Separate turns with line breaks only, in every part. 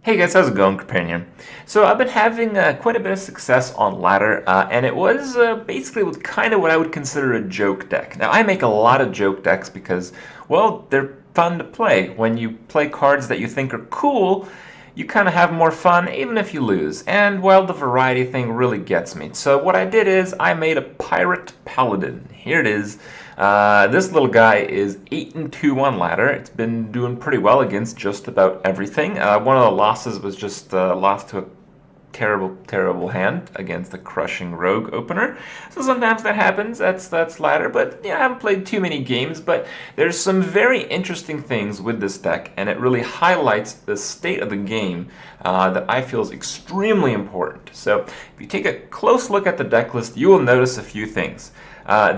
Hey guys, how's it going, Kripparrian? So I've been having quite a bit of success on ladder, and it was basically with kind of what I would consider a joke deck. Now I make a lot of joke decks because, well, they're fun to play. When you play cards that you think are cool, you kind of have more fun even if you lose. And well, the variety thing really gets me. So what I did is I made a pirate paladin. Here it is. This little guy is 8-2 on ladder. It's been doing pretty well against just about everything. One of the losses was just lost to a terrible hand against a crushing rogue opener. So sometimes that happens. That's ladder. But yeah, I haven't played too many games. But there's some very interesting things with this deck, and it really highlights the state of the game that I feel is extremely important. So if you take a close look at the deck list, you will notice a few things.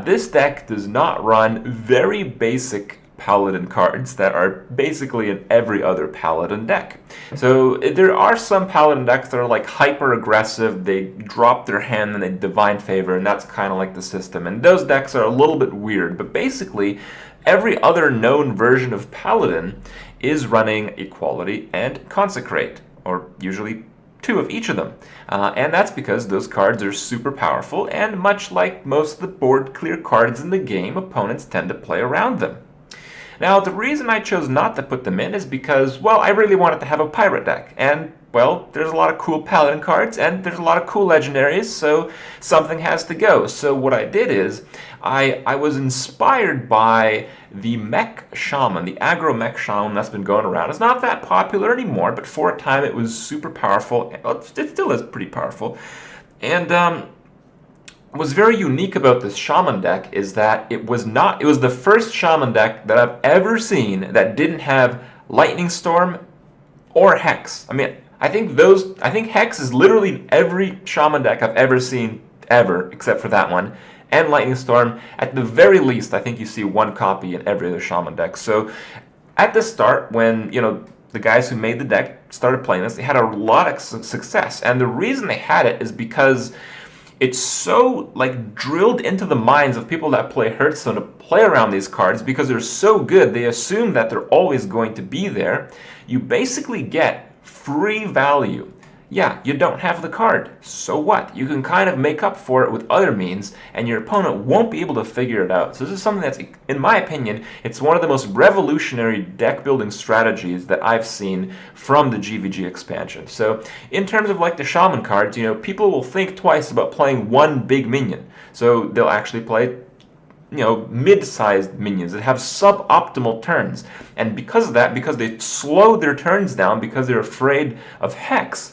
This deck does not run very basic Paladin cards that are basically in every other Paladin deck. So there are some Paladin decks that are like hyper aggressive, they drop their hand and they Divine Favor, and that's kind of like the system. And those decks are a little bit weird, but basically every other known version of Paladin is running Equality and Consecrate, or usually two of each of them. And that's because those cards are super powerful, and much like most of the board clear cards in the game, opponents tend to play around them. Now, the reason I chose not to put them in is because, well, I really wanted to have a pirate deck, and, well, there's a lot of cool paladin cards, and there's a lot of cool legendaries, so something has to go. So what I did is, I was inspired by the mech shaman, the aggro mech shaman that's been going around. It's not that popular anymore, but for a time it was super powerful. Well, it still is pretty powerful. And what's very unique about this shaman deck is that it was the first shaman deck that I've ever seen that didn't have lightning storm or hex. I mean, I think hex is literally in every shaman deck I've ever seen ever except for that one, and lightning storm. At the very least, I think you see one copy in every other shaman deck. So at the start, when the guys who made the deck started playing this, they had a lot of success, and the reason they had it is because it's so like drilled into the minds of people that play Hearthstone to play around these cards because they're so good. They assume that they're always going to be there. You basically get free value. Yeah, you don't have the card. So what? You can kind of make up for it with other means, and your opponent won't be able to figure it out. So this is something that's, in my opinion, it's one of the most revolutionary deck building strategies that I've seen from the GVG expansion. So in terms of like the shaman cards, people will think twice about playing one big minion. So they'll actually play mid-sized minions that have suboptimal turns. And because of that, because they slow their turns down because they're afraid of hex,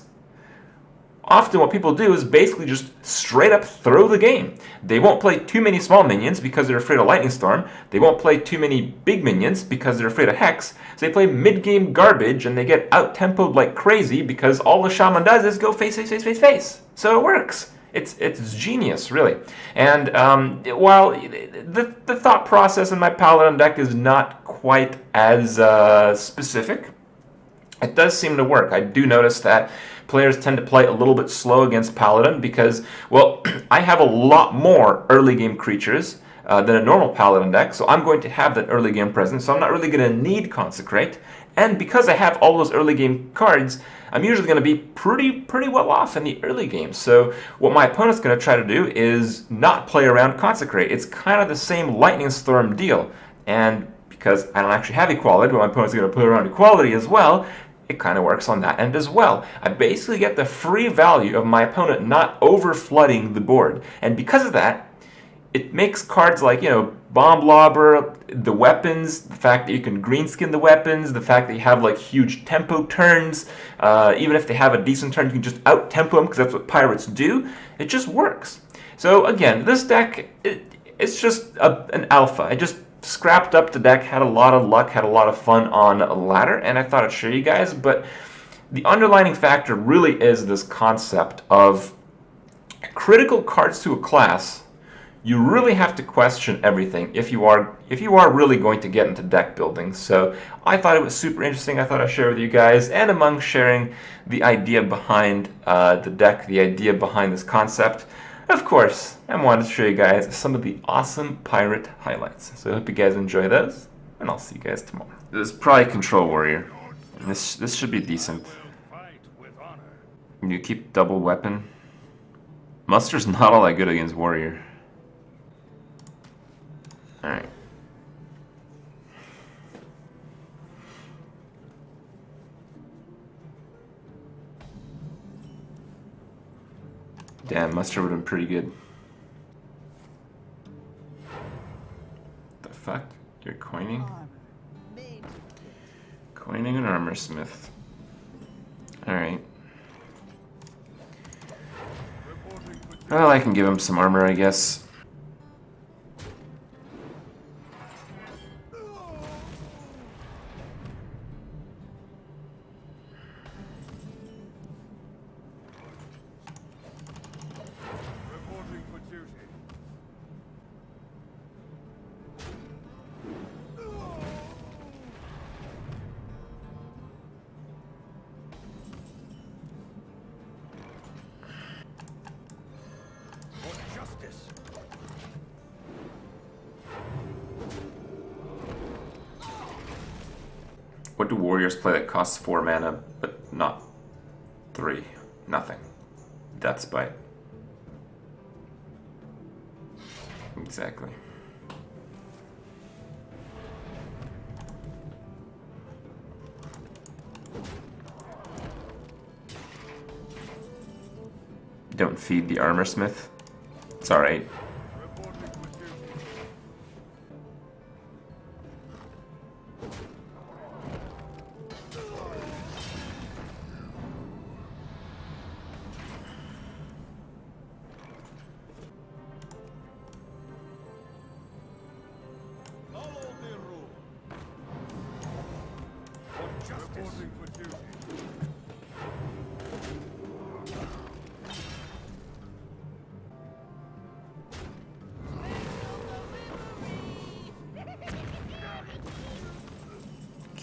often what people do is basically just straight up throw the game. They won't play too many small minions because they're afraid of Lightning Storm. They won't play too many big minions because they're afraid of Hex. So they play mid-game garbage and they get out-tempoed like crazy because all the shaman does is go face, face, face, face, face. So it works. It's genius, really. And while the thought process in my Paladin deck is not quite as specific, it does seem to work. I do notice that players tend to play a little bit slow against Paladin because, well, I have a lot more early game creatures than a normal Paladin deck, so I'm going to have that early game presence, so I'm not really going to need Consecrate. And because I have all those early game cards, I'm usually going to be pretty well off in the early game. So what my opponent's going to try to do is not play around Consecrate. It's kind of the same Lightning Storm deal. And because I don't actually have Equality, but my opponent's going to play around Equality as well, it kind of works on that end as well. I basically get the free value of my opponent not over-flooding the board. And because of that, it makes cards like, Bomb Lobber, the weapons, the fact that you can greenskin the weapons, the fact that you have like huge tempo turns, even if they have a decent turn, you can just out-tempo them because that's what pirates do. It just works. So again, this deck, it's just an alpha. I just scrapped up the deck, had a lot of luck, had a lot of fun on a ladder, and I thought I'd show you guys. But the underlining factor really is this concept of critical cards to a class. You really have to question everything if you are really going to get into deck building. So I thought it was super interesting. I thought I'd share with you guys, and among sharing the idea behind the deck, the idea behind this concept, of course, I wanted to show you guys some of the awesome pirate highlights. So I hope you guys enjoy those, and I'll see you guys tomorrow. This is probably Control Warrior. This should be decent. You keep double weapon. Muster's not all that good against warrior. Alright. Damn, Muster would have been pretty good. The fuck? You're coining? Coining an armor smith. Alright. Well, I can give him some armor, I guess. What do warriors play that costs 4 mana, but not 3? Nothing. Death's Bite. Exactly. Don't feed the armor smith. It's alright.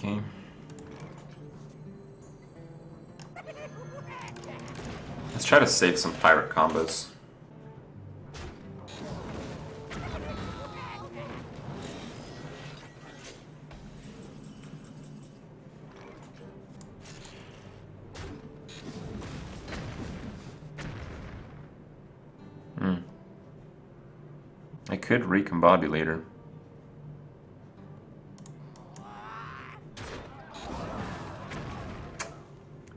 Okay. Let's try to save some pirate combos. I could recombobulator.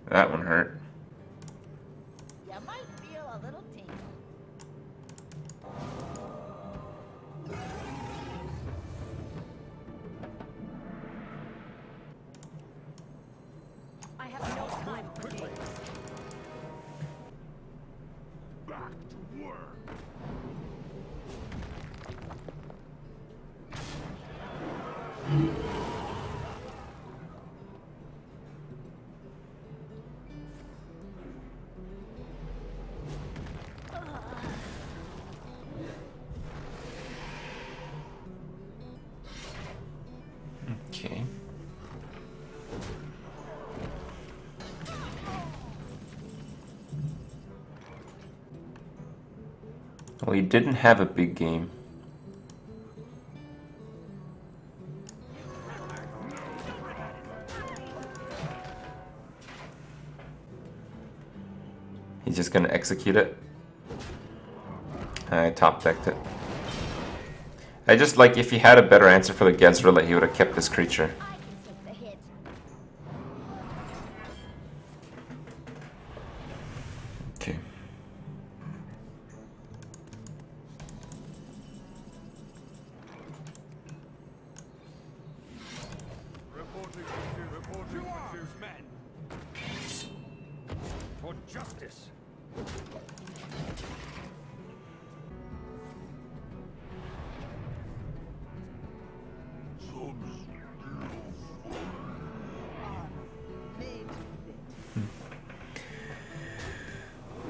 That one hurt.
You might feel a little tingle. I have no time for games. Back to work.
Okay. Well, he didn't have a big game. He's just gonna execute it. I top decked it. I just like if he had a better answer for the Gezrilla, he would have kept this creature.
I can take the hit.
Okay.
Reporting men. For justice.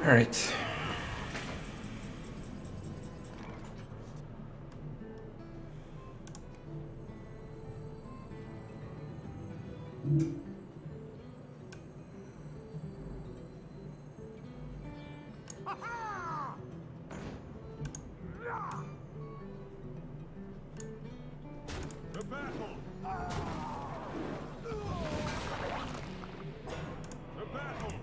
All right.
The battle. The battle.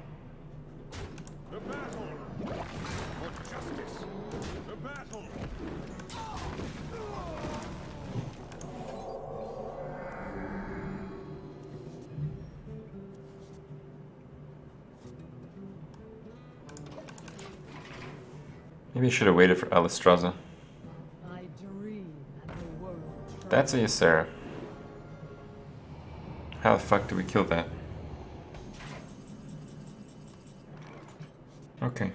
Maybe I should have waited for Alistraza.
I dream and the world
That's a Ysera. How the fuck do we kill that? Okay.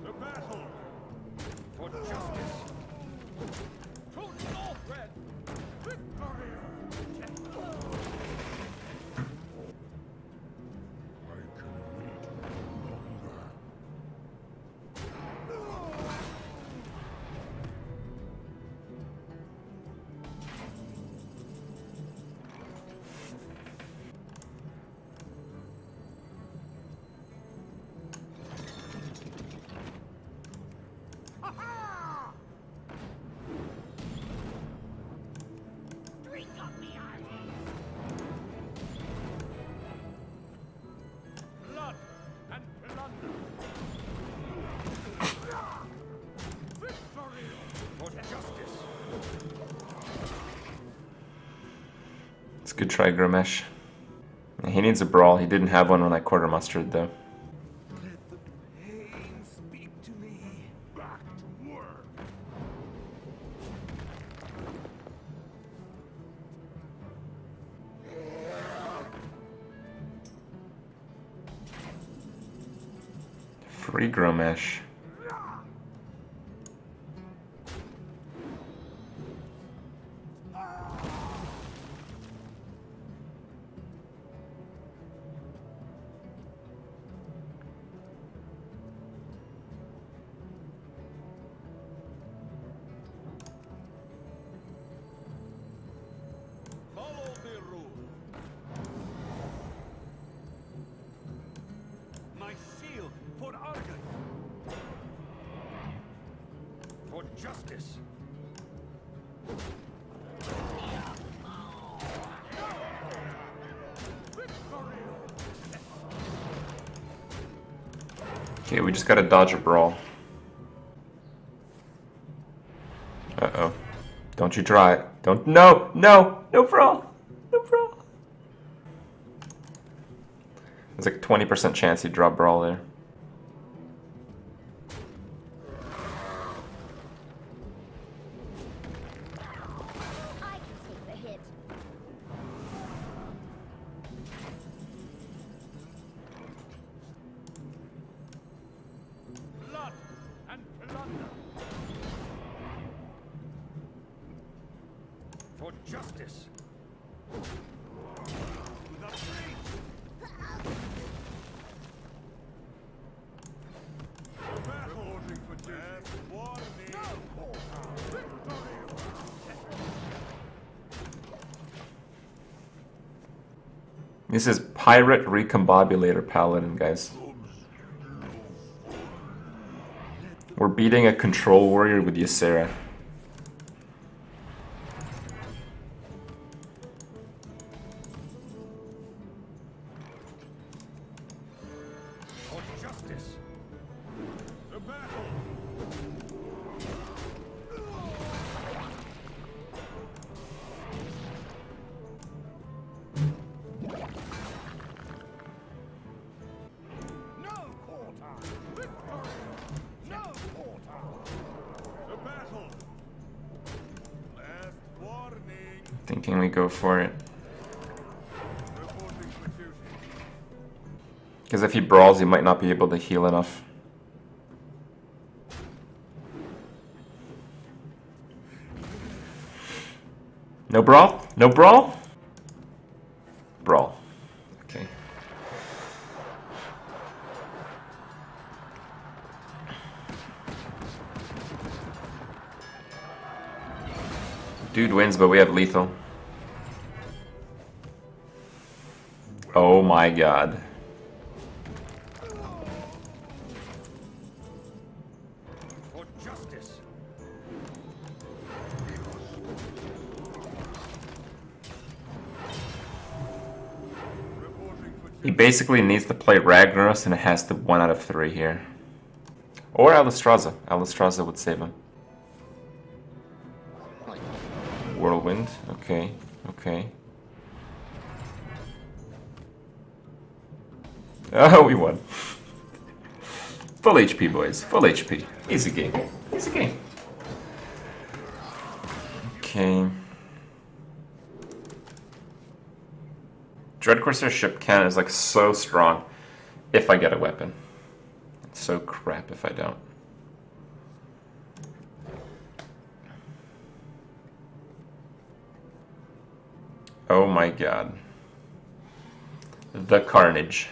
The battle for justice. True north red. Victory. I can wait longer.
Drink up the army.
Blood and plunder. Victory for justice.
It's a good try, Grimesh. He needs a brawl. He didn't have one when I quarter mustered, though.
Let the pain speak to me. Back to work.
Free Grimesh.
Follow the rule. My shield for Argus. For justice. Victory.
Okay, we just gotta dodge a brawl. Uh-oh. Don't you try it. Don't. No! No! No brawl! No brawl! There's like a 20% chance he'd drop brawl there.
I can take the hit.
Blood and plunder. For justice. The free. Reporting for duty. Warning. No. Victory.
This is Pirate Recombobulator Paladin, guys. We're beating a Control Warrior with Ysera.
For justice. The battle. No quarter. Victory. No quarter. The battle. Last warning.
Thinking we go for it.
Reporting for duty.
Because if he brawls, he might not be able to heal enough. No brawl? No brawl? Brawl. Okay. Dude wins, but we have lethal. Oh my god.
For justice. Reporting for
He basically needs to play Ragnaros and it has to 1 out of 3 here. Or Alistraza. Alistraza would save him. Whirlwind. Okay, okay. Oh, we won. Full HP, boys. Full HP. Easy game. Easy game. Okay. Dread Corsair ship cannon is like so strong if I get a weapon. It's so crap if I don't. Oh my god. The carnage.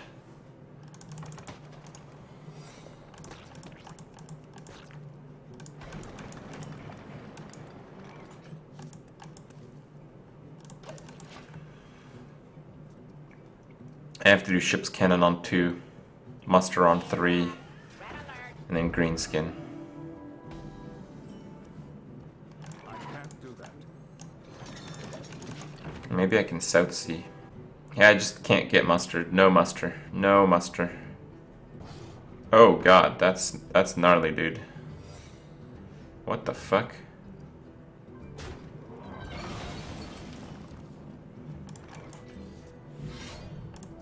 I have to do ship's cannon on 2, muster on 3, and then green skin.
I can't do that.
Maybe I can South Sea. Yeah, I just can't get mustard. No muster. No muster. Oh god, that's gnarly, dude. What the fuck?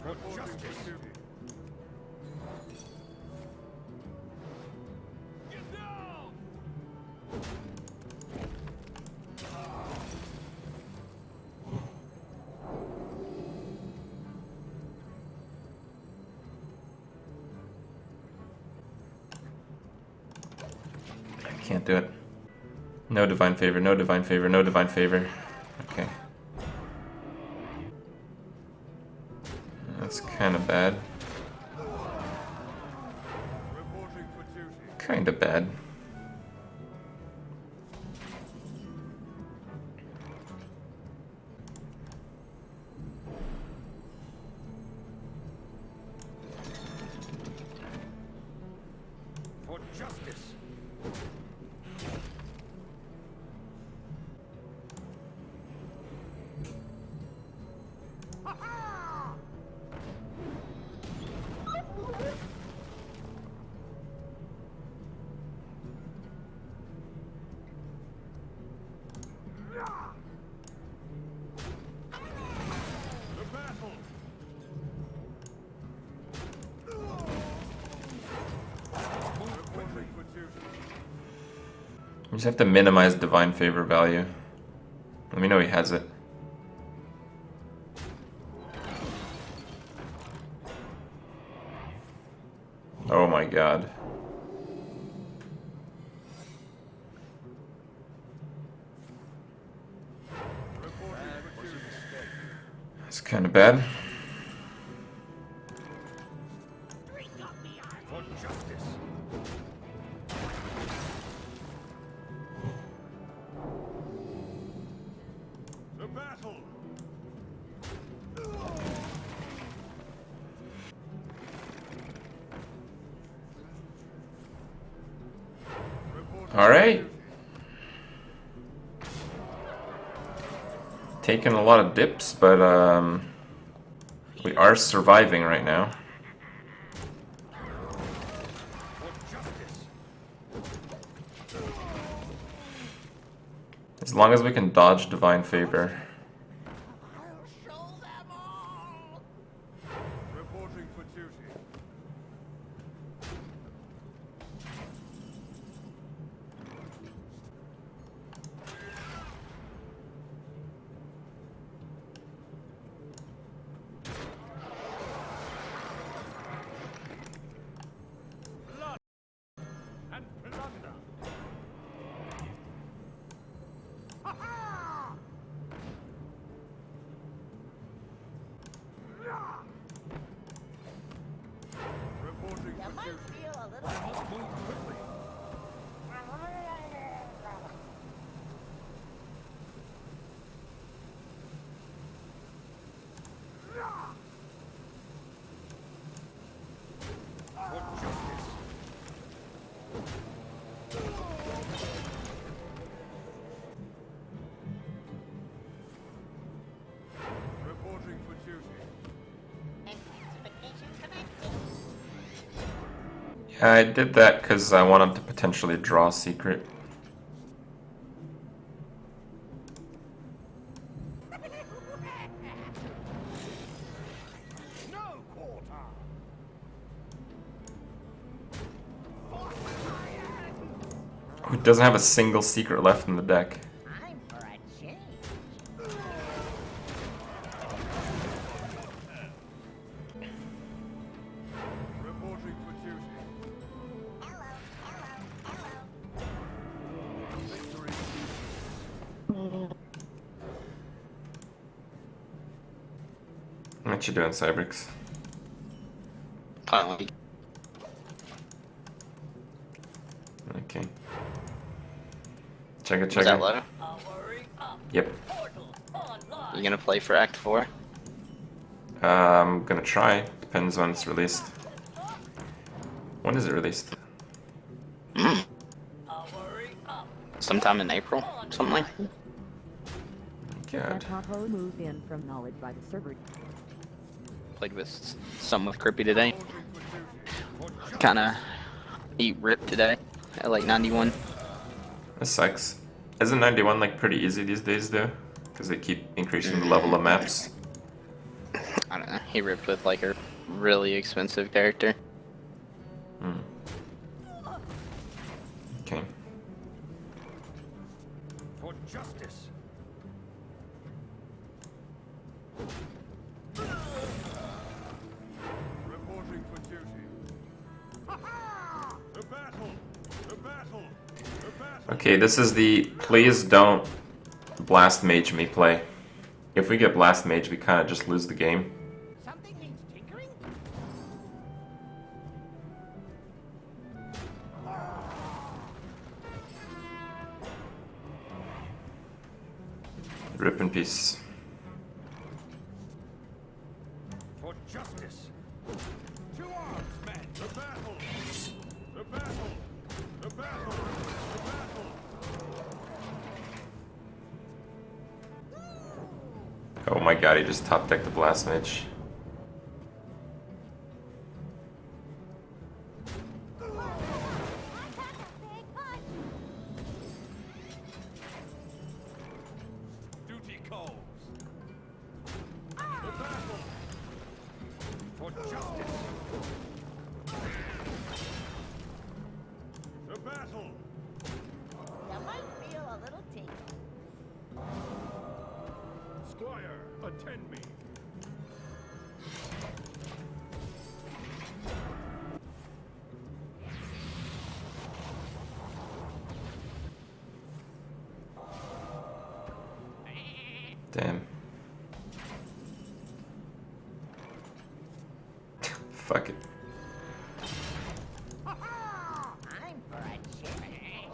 For justice. Get down!
I can't do it. No divine favor, no divine favor, no divine favor. Okay. That's kind of bad.
Reporting for duty.
Kind of bad.
For justice. The battle. Reporting for duty.
You just have to minimize divine favor value. Let me know he has it. Oh my god. That's kind of bad.
For justice. The battle.
All right. Taking a lot of dips, but we are surviving right now.
For justice.
As long as we can dodge divine favor.
I'll show them all.
Reporting for duty. Blood and plunder. Reporting
You
for
might
duty.
feel a little
I must move quickly. For justice. Reporting for duty.
Intensification connected.
Yeah, I did that because I wanted to potentially draw a secret. Who doesn't have a single secret left in the deck.
I'm for a change.
Reporting for duty.
Hello, hello, hello.
Victory.
What you doing, Cybrix?
Finally.
Okay. Check it,
Was
check
that
it.
low?
Yep.
You gonna play for Act 4?
I'm gonna try. Depends when it's released. When is it released?
Sometime in April? Something like that?
God.
Tahoe moved in from knowledge by the server.
Played with some with Crippy today. Kinda eat rip today at like 91.
This sucks. Isn't 91 like pretty easy these days though? Because they keep increasing the level of maps.
I don't know. He ripped with like a really expensive character.
Okay.
For justice. Reporting for duty. The battle! The battle! The battle!
Okay, this is the please don't blast mage me play. If we get blast mage, we kind of just lose the game.
Something needs tinkering?
Rip in peace.
For justice! To arms, men! The battle! The battle! The battle! The battle!
Oh my god, he just top decked the blast mage.
Duty calls. The battle! For justice! The battle!
You might feel a little tingle.
Squire, attend me.
Damn. Fuck it.
I'm for a change.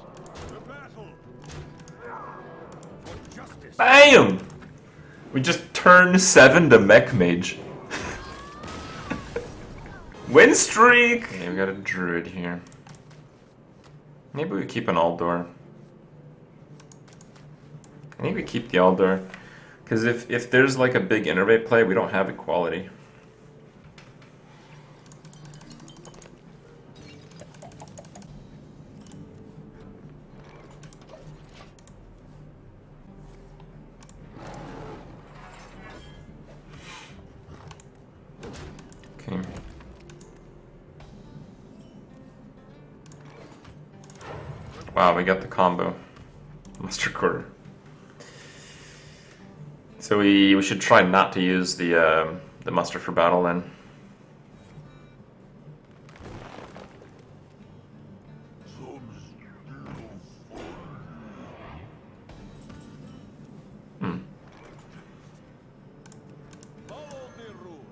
The battle! For justice!
BAM! We just turn 7 to mech mage. Win streak! Okay, we got a druid here. Maybe we keep an Aldor. I think we keep the Aldor. Because if there's like a big innervate play, we don't have equality. Okay. Wow, we got the combo. Monster Quarter. So we should try not to use the muster for battle then.
Follow the rule.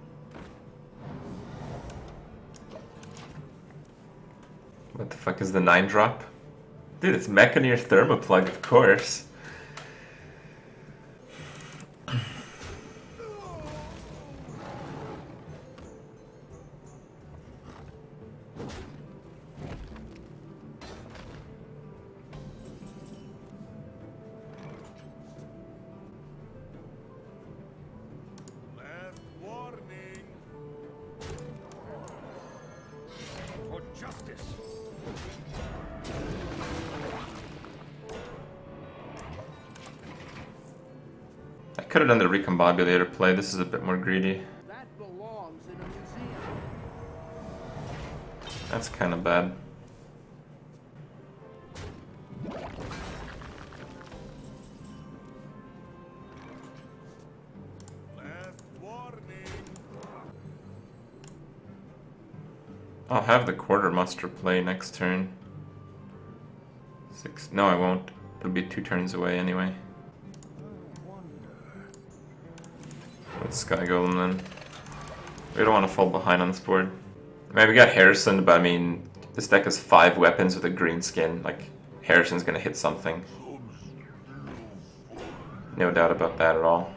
What the fuck is the 9-drop? Dude, it's Mechaneer Thermoplug, of course.
Last warning. For justice.
I could have done the Recombobulator play. This is a bit more greedy.
That belongs in a museum.
That's kind of bad. I'll have the quartermaster play next turn. 6. No, I won't. It'll be 2 turns away anyway. Let's Sky Golem then. We don't want to fall behind on this board. I mean, we got Harrison, but I mean, this deck has 5 weapons with a green skin. Like, Harrison's gonna hit something. No doubt about that at all.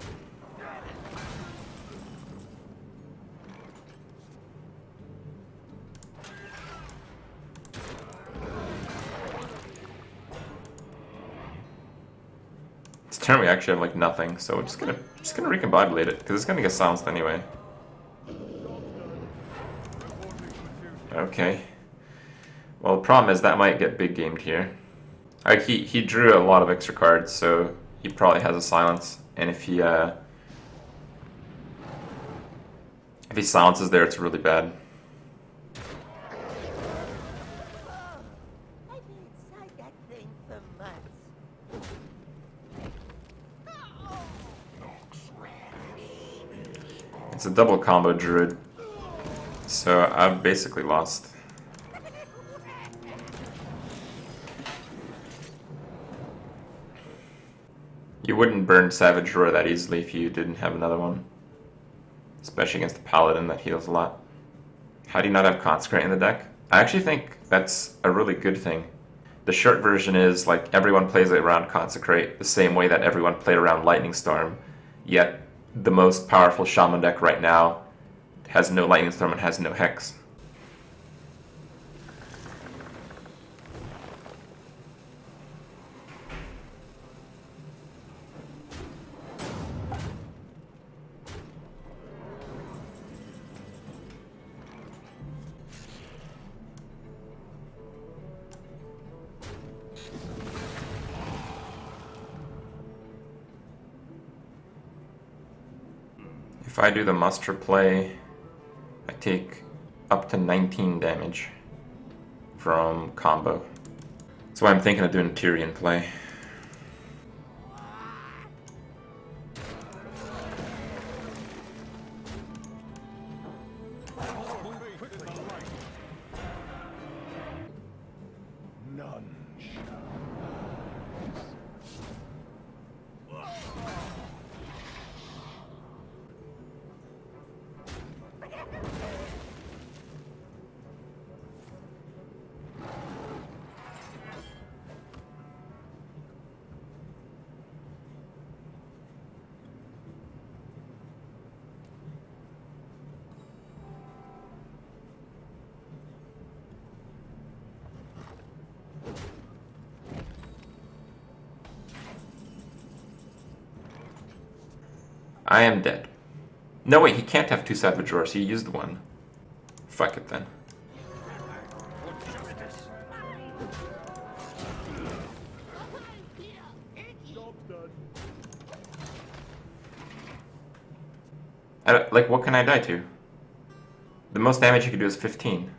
This turn we actually have like nothing, so we're just gonna recombobulate it because it's gonna get silenced anyway. Okay. Well, the problem is that might get big gamed here. Alright, he drew a lot of extra cards, so he probably has a silence, and if he silences there, it's really bad.
I've been inside that thing for months.
It's a double combo druid, so I've basically lost. You wouldn't burn Savage Roar that easily if you didn't have another one. Especially against the Paladin that heals a lot. How do you not have Consecrate in the deck? I actually think that's a really good thing. The short version is, like, everyone plays around Consecrate the same way that everyone played around Lightning Storm, yet the most powerful Shaman deck right now has no Lightning Storm and has no Hex. If I do the muster play, I take up to 19 damage from combo. That's why I'm thinking of doing a Tyrion play.
None shall.
I am dead. No, wait, he can't have 2 Savage Roars, he used one. Fuck it then. Like, what can I die to? The most damage you can do is 15.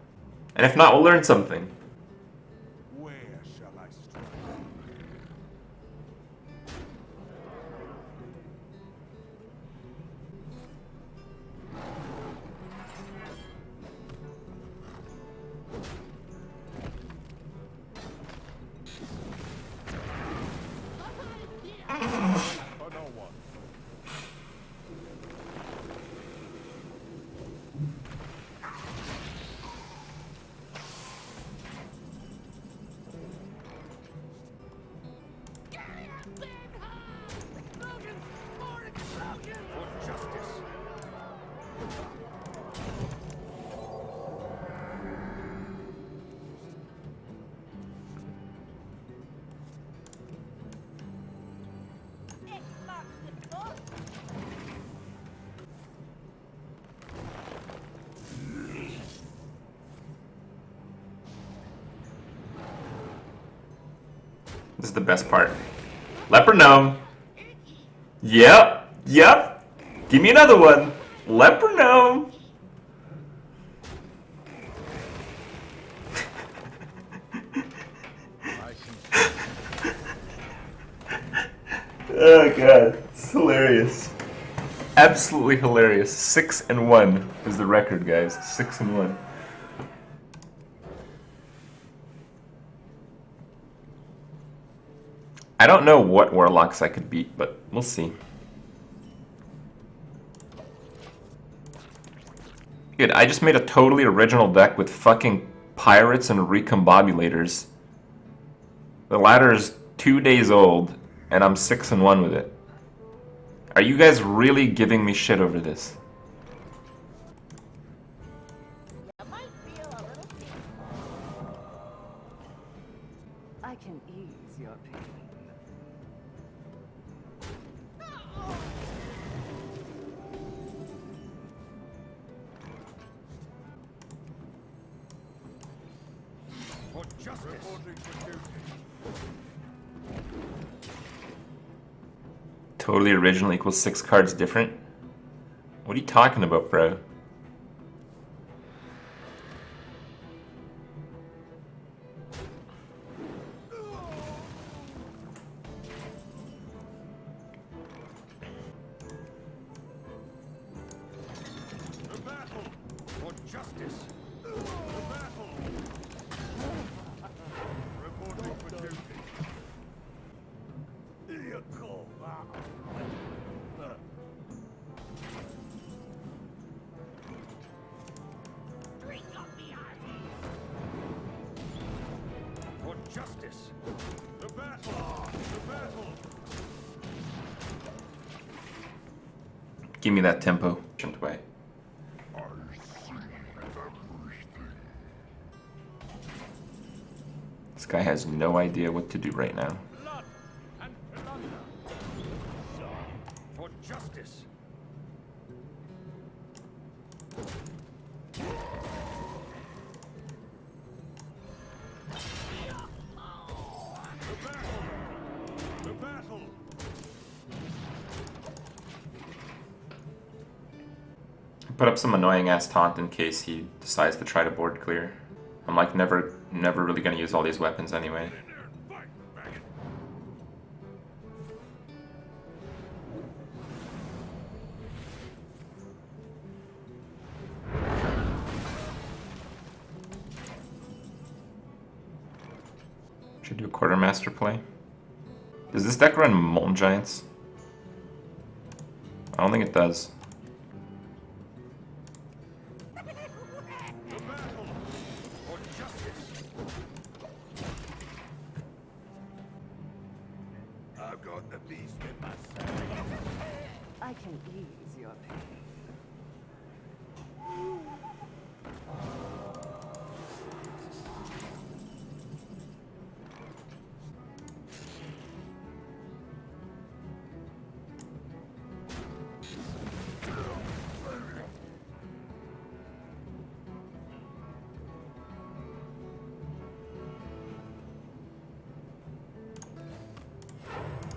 And if not, we'll learn something.
Where shall I strike? For no one. For justice.
X marks the spot.
This is the best part. Leper Gnome. Yep, yep. Give me another one. Leper Gnome. Oh god, it's hilarious. Absolutely hilarious. 6-1 is the record, guys. 6-1. I don't know what warlocks I could beat, but we'll see. Good, I just made a totally original deck with fucking pirates and recombobulators. The ladder is 2 days old, and I'm 6-1 with it. Are you guys really giving me shit over this?
You might feel a little tingle.
I can ease your pain.
For justice.
Totally original equals 6 cards different? What are you talking about, bro?
The battle for justice. The battle. Reporting for duty. You call that?
Bring up the army.
For justice. The battle. The battle.
Give me that tempo. Way. This guy has no idea what to do right now.
Blood and plunder. For justice. The battle. The battle.
Put up some annoying ass taunt in case he decides to try to board clear. I'm like never really gonna use all these weapons anyway.
Fight, faggot.
Should do a quartermaster play. Does this deck run Molten Giants? I don't think it does.
The battle for justice. I've got the beast in my saddle.
I can ease your pain.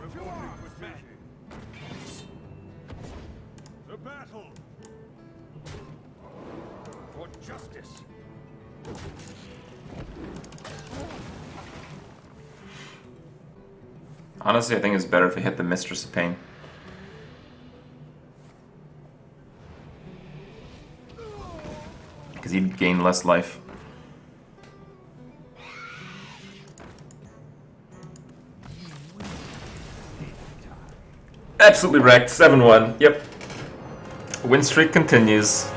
Reporting for duty. The battle for justice.
Honestly, I think it's better if I hit the Mistress of Pain. Because he'd gain less life. Absolutely wrecked. 7-1. Yep. Win streak continues.